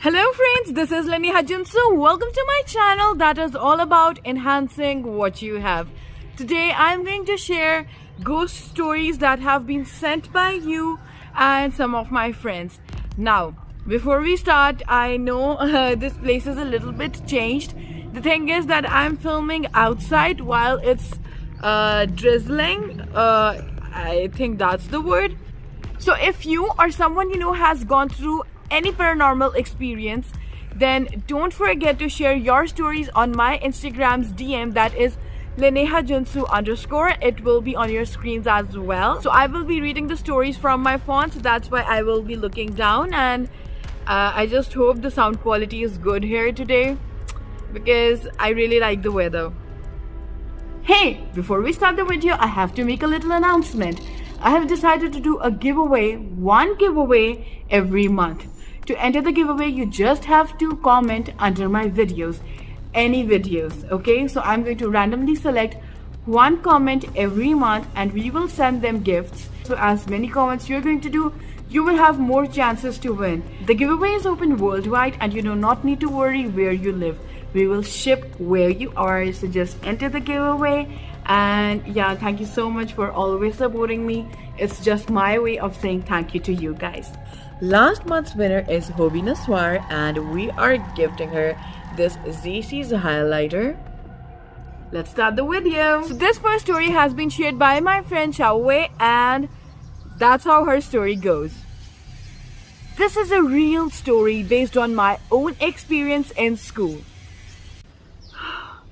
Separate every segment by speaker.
Speaker 1: Hello friends, this is Leneha Junsu. Welcome to my channel that is all about enhancing what you have. Today I am going to share ghost stories that have been sent by you and some of my friends. Now, before we start, I know this place is a little bit changed. The thing is that I'm filming outside while it's drizzling. I think that's the word. So if you or someone you know has gone through any paranormal experience, then don't forget to share your stories on my Instagram's DM, that is Leneha Junsu _. It will be on your screens as well. So I will be reading the stories from my phone, so that's why I will be looking down, and I just hope the sound quality is good here today because I really like the weather. Hey, before we start the video, I have to make a little announcement. I have decided to do a giveaway, one giveaway every month. To enter the giveaway, you just have to comment under my videos, any videos, okay? So I'm going to randomly select one comment every month and we will send them gifts. So as many comments you're going to do, you will have more chances to win. The giveaway is open worldwide and you do not need to worry where you live. We will ship where you are, so just enter the giveaway. And yeah, thank you so much for always supporting me. It's just my way of saying thank you to you guys. Last month's winner is Hobby Naswar and we are gifting her this ZC's highlighter. Let's start the video. So this first story has been shared by my friend Xiaowei and that's how her story goes. This is a real story based on my own experience in school.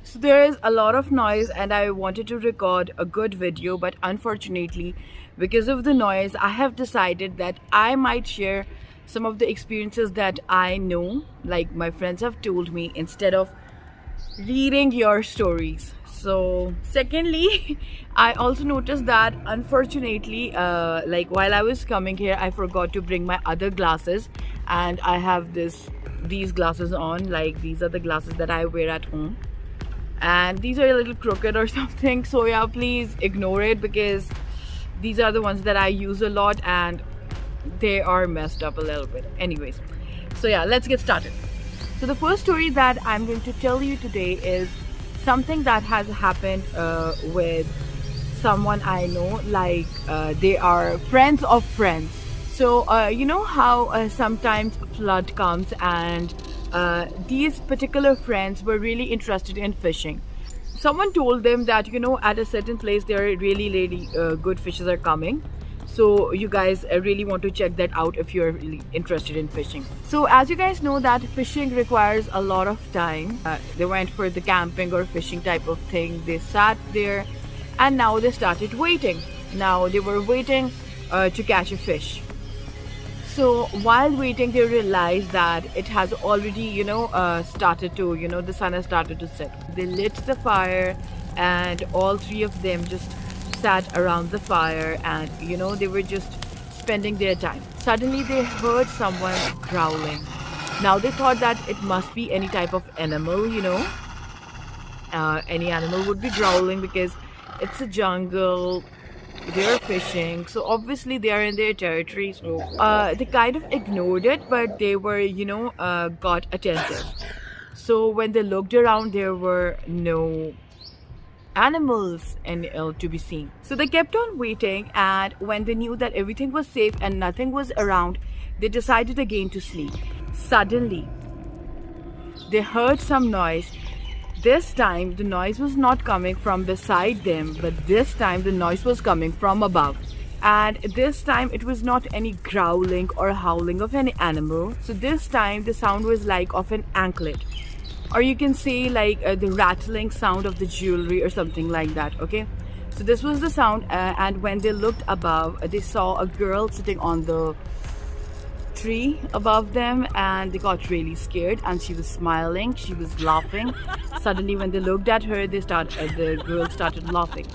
Speaker 1: So there is a lot of noise and I wanted to record a good video, but unfortunately because of the noise I have decided that I might share some of the experiences that I know, like my friends have told me, instead of reading your stories. So secondly, I also noticed that unfortunately like while I was coming here I forgot to bring my other glasses, and I have these glasses on. Like these are the glasses that I wear at home, and these are a little crooked or something, so yeah, please ignore it because these are the ones that I use a lot and they are messed up a little bit. Anyways, so yeah, let's get started. So the first story that I'm going to tell you today is something that has happened with someone I know. Like they are friends of friends. So you know how sometimes flood comes and these particular friends were really interested in fishing. Someone told them that, you know, at a certain place there are really good fishes are coming, so you guys really want to check that out if you're really interested in fishing. So as you guys know that fishing requires a lot of time. They went for the camping or fishing type of thing. They sat there and now they started waiting. Now they were waiting to catch a fish. So while waiting they realized that it has already, you know, started to, you know, the sun has started to set. They lit the fire and all three of them just sat around the fire and, you know, they were just spending their time. Suddenly they heard someone growling. Now they thought that it must be any type of animal, you know. Any animal would be growling because it's a jungle. They're fishing, so obviously they are in their territory. So they kind of ignored it, but they were, you know, got attentive. So when they looked around, there were no animals to be seen. So they kept on waiting, and when they knew that everything was safe and nothing was around, they decided again to sleep. Suddenly they heard some noise. This time the noise was not coming from beside them, but this time the noise was coming from above. And this time it was not any growling or howling of any animal. So this time the sound was like of an anklet, or you can say like the rattling sound of the jewelry or something like that, okay? So this was the sound, and when they looked above, they saw a girl sitting on the tree above them, and they got really scared, and she was smiling, she was laughing. Suddenly when they looked at her, the girl started laughing.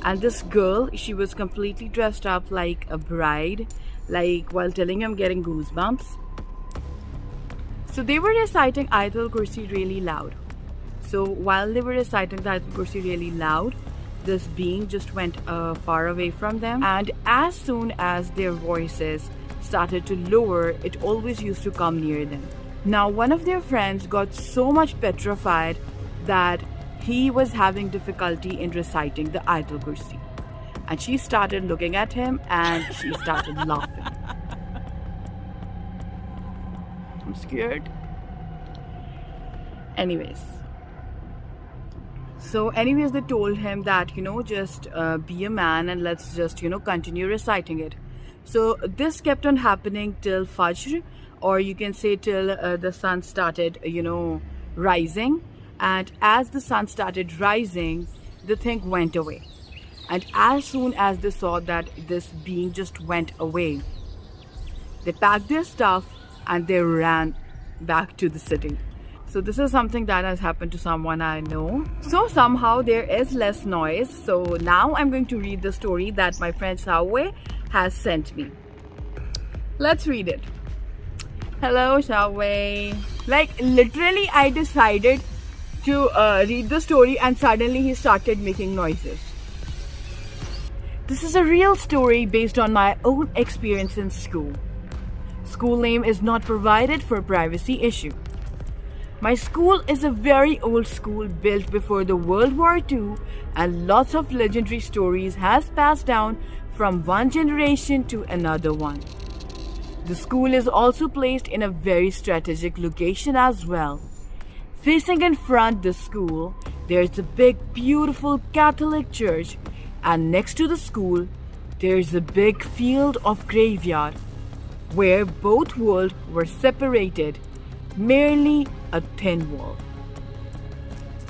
Speaker 1: And this girl, she was completely dressed up like a bride. Like while telling you, I'm getting goosebumps. So they were reciting Ayatul Kursi really loud. So while they were reciting the Ayatul Kursi really loud, this being just went far away from them, and as soon as their voices started to lower, it always used to come near them. Now, one of their friends got so much petrified that he was having difficulty in reciting the Ayatul Kursi. And she started looking at him and she started laughing. I'm scared. Anyways, they told him that, just be a man and let's just, continue reciting it. So this kept on happening till Fajr, or you can say till the sun started, rising. And as the sun started rising, the thing went away. And as soon as they saw that this being just went away, they packed their stuff and they ran back to the city. So this is something that has happened to someone I know. So somehow there is less noise. So now I'm going to read the story that my friend Xiaowei has sent me. Let's read it. Hello, Xiaowei. Like literally I decided to read the story and suddenly he started making noises. This is a real story based on my own experience in school. School name is not provided for privacy issue. My school is a very old school built before the World War II, and lots of legendary stories has passed down from one generation to another one. The school is also placed in a very strategic location as well. Facing in front the school, there's a big beautiful Catholic church, and next to the school, there's a big field of graveyard where both worlds were separated, merely a thin wall.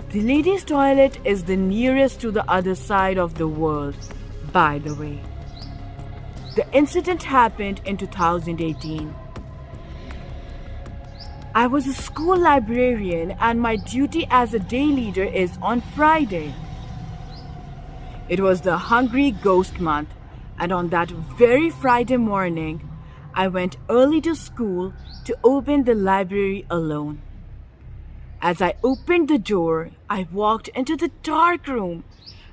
Speaker 1: The ladies' toilet is the nearest to the other side of the world, by the way. The incident happened in 2018. I was a school librarian and my duty as a day leader is on Friday. It was the Hungry Ghost Month, and on that very Friday morning, I went early to school to open the library alone. As I opened the door, I walked into the dark room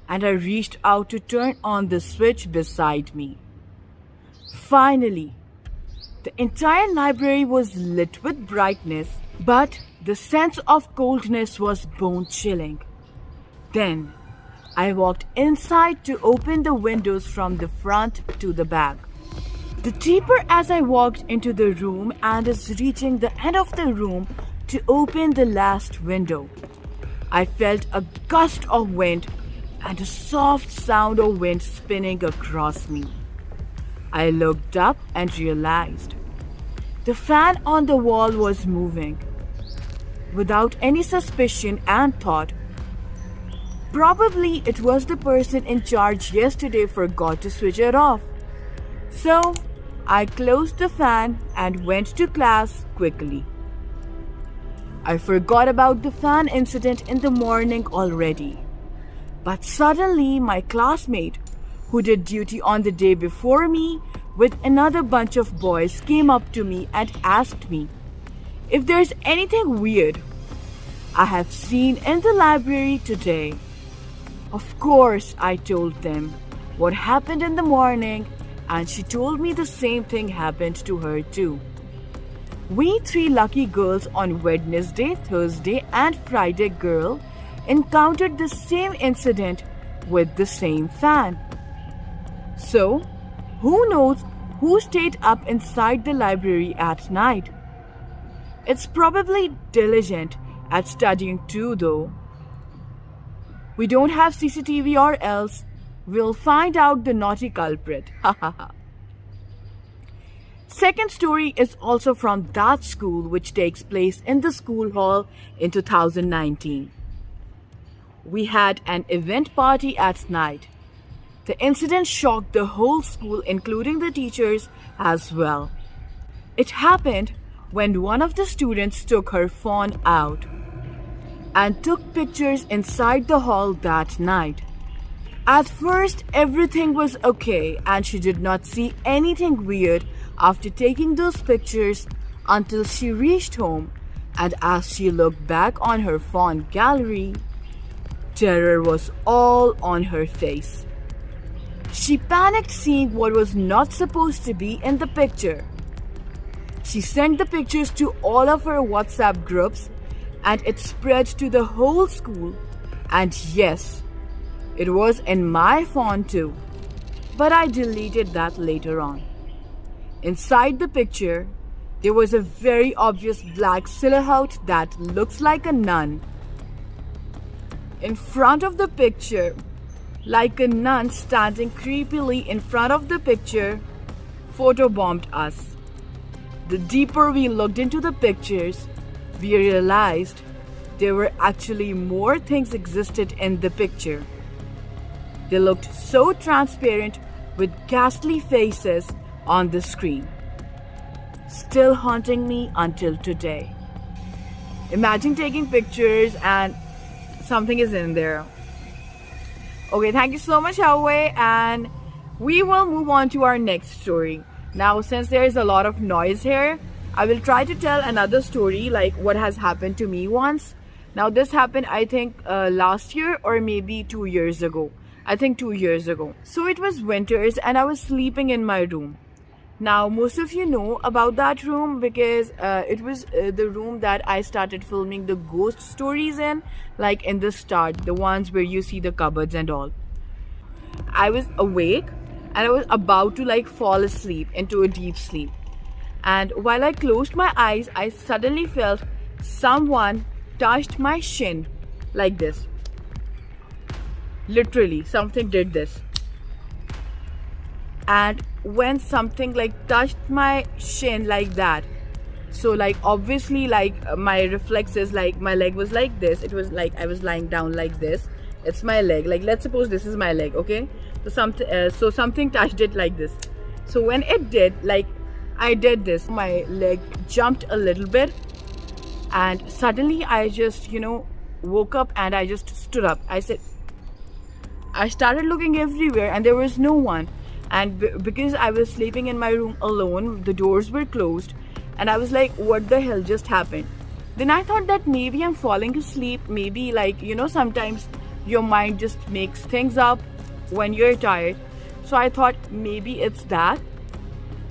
Speaker 1: and I reached out to turn on the switch beside me. Finally, the entire library was lit with brightness, but the sense of coldness was bone-chilling. Then, I walked inside to open the windows from the front to the back. The deeper as I walked into the room and is reaching the end of the room to open the last window, I felt a gust of wind and a soft sound of wind spinning across me. I looked up and realized the fan on the wall was moving. Without any suspicion and thought, probably it was the person in charge yesterday forgot to switch it off. So, I closed the fan and went to class quickly. I forgot about the fan incident in the morning already. But suddenly my classmate, who did duty on the day before me, with another bunch of boys came up to me and asked me if there's anything weird I have seen in the library today. Of course, I told them what happened in the morning, and she told me the same thing happened to her too. We three lucky girls on Wednesday, Thursday and Friday girl encountered the same incident with the same fan. So, who knows who stayed up inside the library at night? It's probably diligent at studying too though. We don't have CCTV or else we'll find out the naughty culprit. Second story is also from that school which takes place in the school hall in 2019. We had an event party at night. The incident shocked the whole school, including the teachers as well. It happened when one of the students took her phone out and took pictures inside the hall that night. At first, everything was okay and she did not see anything weird after taking those pictures until she reached home, and as she looked back on her phone gallery, terror was all on her face. She panicked seeing what was not supposed to be in the picture. She sent the pictures to all of her WhatsApp groups and it spread to the whole school. And yes, it was in my phone too. But I deleted that later on. Inside the picture, there was a very obvious black silhouette that looks like a nun. In front of the picture, like a nun standing creepily in front of the picture, photobombed us. The deeper we looked into the pictures, we realized there were actually more things existed in the picture. They looked so transparent with ghastly faces on the screen. Still haunting me until today. Imagine taking pictures and something is in there. Okay, thank you so much, Huawei, and we will move on to our next story. Now, since there is a lot of noise here, I will try to tell another story like what has happened to me once. Now, this happened, I think, last year or maybe 2 years ago. I think 2 years ago. So it was winters and I was sleeping in my room. Now, most of you know about that room because it was the room that I started filming the ghost stories in, like in the start, the ones where you see the cupboards and all. I was awake and I was about to like fall asleep into a deep sleep. And while I closed my eyes, I suddenly felt someone touched my shin like this. Literally, something did this. And when something like touched my shin like that, so like obviously like my reflexes, like my leg was like this. It was like I was lying down like this. It's my leg. Like let's suppose this is my leg, okay? So something touched it like this. So when it did, like I did this, my leg jumped a little bit, and suddenly I just woke up and I just stood up. I started looking everywhere and there was no one. And because I was sleeping in my room alone, the doors were closed, and I was like, what the hell just happened? Then I thought that maybe I'm falling asleep. Maybe like, sometimes your mind just makes things up when you're tired. So I thought maybe it's that.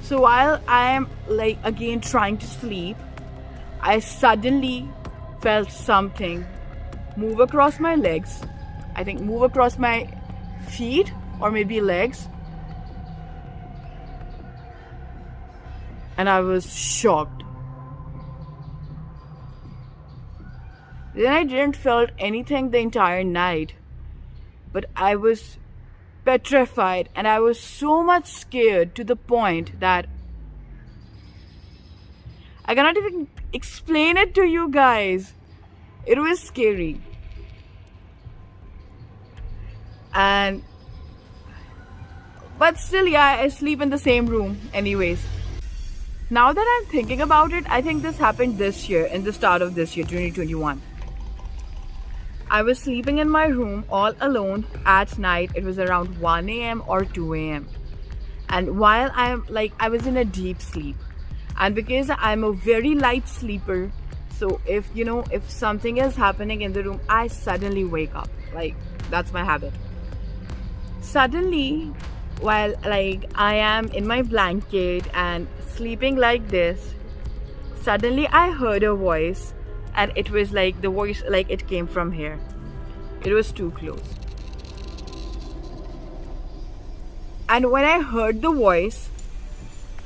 Speaker 1: So while I am like again trying to sleep, I suddenly felt something move across my legs. I think move across my feet or maybe legs. And I was shocked. Then I didn't felt anything the entire night. But I was petrified and I was so much scared to the point that I cannot even explain it to you guys. It was scary. But still, yeah, I sleep in the same room anyways. Now that I'm thinking about it, I think this happened this year, in the start of this year, 2021. I was sleeping in my room all alone at night. It was around 1 a.m. or 2 a.m. And while I was in a deep sleep. And because I'm a very light sleeper, so if something is happening in the room, I suddenly wake up. Like, that's my habit. Suddenly, while like I am in my blanket and sleeping like this, suddenly I heard a voice, and it was like the voice, like it came from here. It was too close. And when I heard the voice,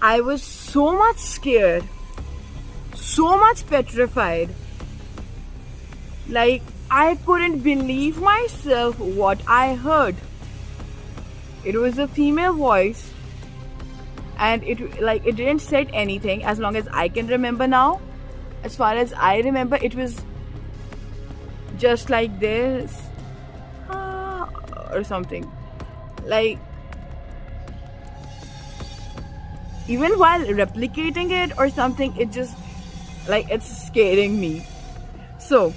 Speaker 1: I was so much scared, so much petrified. Like I couldn't believe myself what I heard. It was a female voice, and it didn't say anything as long as I can remember now. As far as I remember, it was just like this or something. Like even while replicating it or something, it just like it's scaring me. So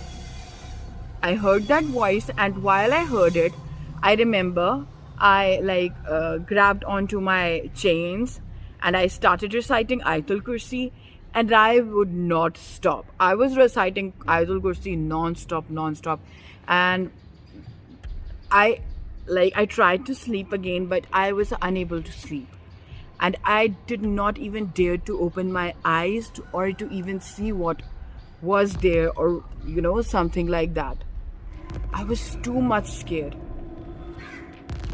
Speaker 1: I heard that voice, and while I heard it, I remember I grabbed onto my chains and I started reciting Ayatul Kursi, and I would not stop. I was reciting Ayatul Kursi non-stop, and I tried to sleep again, but I was unable to sleep. and I did not even dare to open my eyes or to even see what was there, or something like that. I was too much scared.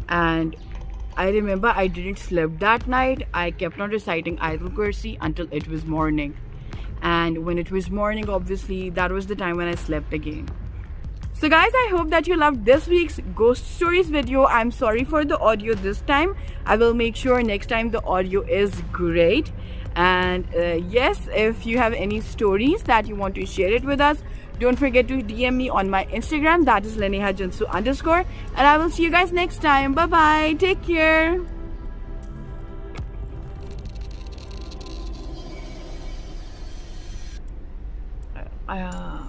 Speaker 1: And I remember I didn't sleep that night. I kept on reciting Ayatul Kursi until it was morning. And when it was morning, obviously, that was the time when I slept again. So guys, I hope that you loved this week's ghost stories video. I'm sorry for the audio this time. I will make sure next time the audio is great. And yes, if you have any stories that you want to share it with us, don't forget to DM me on my Instagram. That is Leneha Junsu _ and I will see you guys next time. Bye bye. Take care.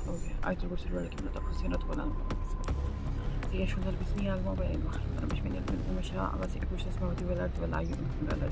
Speaker 1: اوكي ايتل كرسي الولد كنا تقصينا ولا زي شو ذا بسني الموبايل ما مش من المشاء بس يكون شو اسمه ودي ولا عيون لا